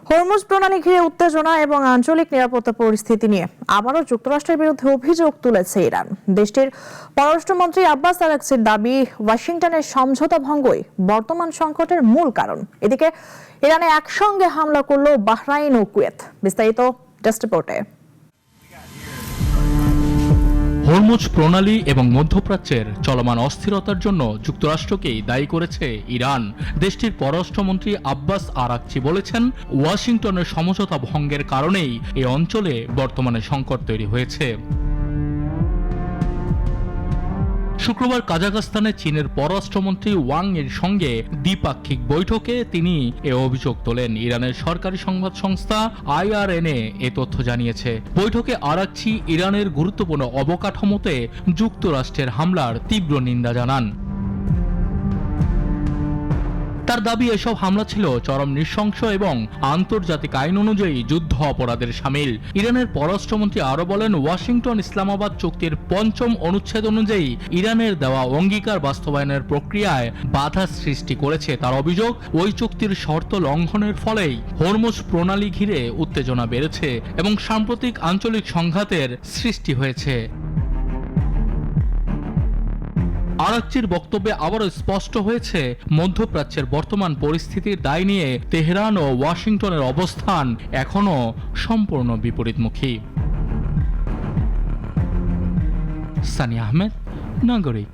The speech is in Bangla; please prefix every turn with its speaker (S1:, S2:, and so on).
S1: হরমুজ প্রণালী ঘিরে উত্তেজনা এবং আঞ্চলিক নিরাপত্তা পরিস্থিতি নিয়ে আবারও যুক্তরাষ্ট্রের বিরুদ্ধে অভিযোগ তুলেছে ইরান। দেশটির পররাষ্ট্রমন্ত্রী আব্বাস আরাগচির দাবি, ওয়াশিংটনের সমঝোতা ভঙ্গই বর্তমান সংকটের মূল কারণ। এদিকে ইরানে একসঙ্গে হামলা করল বাহরাইন ও কুয়েত। বিস্তারিত ডেস্ক রিপোর্টে।
S2: হরমুজ প্রণালী এবং মধ্যপ্রাচ্যের চলমান অস্থিরতার জন্য যুক্তরাষ্ট্রকেই দায়ী করেছে ইরান। দেশটির পররাষ্ট্রমন্ত্রী আব্বাস আরাগচি বলেছেন, ওয়াশিংটনের সমঝোতা ভঙ্গের কারণেই এই অঞ্চলে বর্তমানে সংকট তৈরি হয়েছে। শুক্রবার কাজাখস্তানে চীনের পররাষ্ট্রমন্ত্রী ওয়াং এর সঙ্গে দ্বিপাক্ষিক বৈঠকে তিনি এ অভিযোগ তোলেন। ইরানের সরকারি সংবাদ সংস্থা IRNA এ তথ্য জানিয়েছে। বৈঠকে আরাগচি ইরানের গুরুত্বপূর্ণ অবকাঠামোতে যুক্তরাষ্ট্রের হামলার তীব্র নিন্দা জানান। তার দাবি, এসব হামলা ছিল চরম নৃশংস এবং আন্তর্জাতিক আইন অনুযায়ী যুদ্ধ অপরাধের শামিল। ইরানের পররাষ্ট্রমন্ত্রী আরো বলেন, ওয়াশিংটন ইসলামাবাদ চুক্তির ৫ম অনুচ্ছেদ অনুযায়ী ইরানের দেওয়া অঙ্গীকার বাস্তবায়নের প্রক্রিয়ায় বাধা সৃষ্টি করেছে। তার অভিযোগ, ওই চুক্তির শর্ত লঙ্ঘনের ফলেই হরমুজ প্রণালী ঘিরে উত্তেজনা বেড়েছে এবং সাম্প্রতিক আঞ্চলিক সংঘাতের সৃষ্টি হয়েছে। আরাগচির বক্তব্যে আবারও স্পষ্ট হয়েছে, মধ্যপ্রাচ্যের বর্তমান পরিস্থিতির দায় নিয়ে তেহরান ও ওয়াশিংটনের অবস্থান এখনও সম্পূর্ণ বিপরীতমুখী। সানি আহমেদ, নাগরিক।